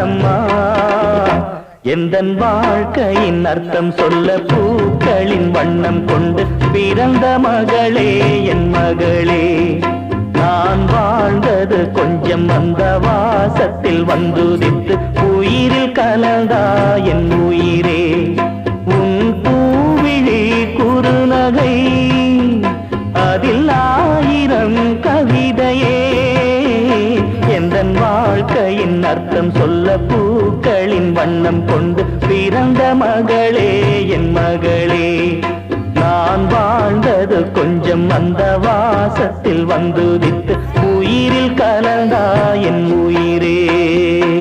பாரம்மா. எந்தன் வாழ்க்கையின் அர்த்தம் சொல்ல பூக்களின் வண்ணம் கொண்டு பிறந்த மகளே என் மகளே. நான் வாழ்ந்தது கொஞ்சம் அந்த வாசத்தில் வந்துதித்து உயிரில் கலந்தா என் உயிரே. உன் பூவிழி குறுநகை அதில் ஆயிரம் கவிதையே. எந்தன் வாழ்க்கையின் அர்த்தம் சொல்ல பூக்களின் வண்ணம் கொண்டு பிறந்த மகளே என் மகளே. நான் வாழ்ந்தது கொஞ்சம் அந்த வாசத்தில் வந்துதித்து உயிரில் கலந்தா என் உயிரே.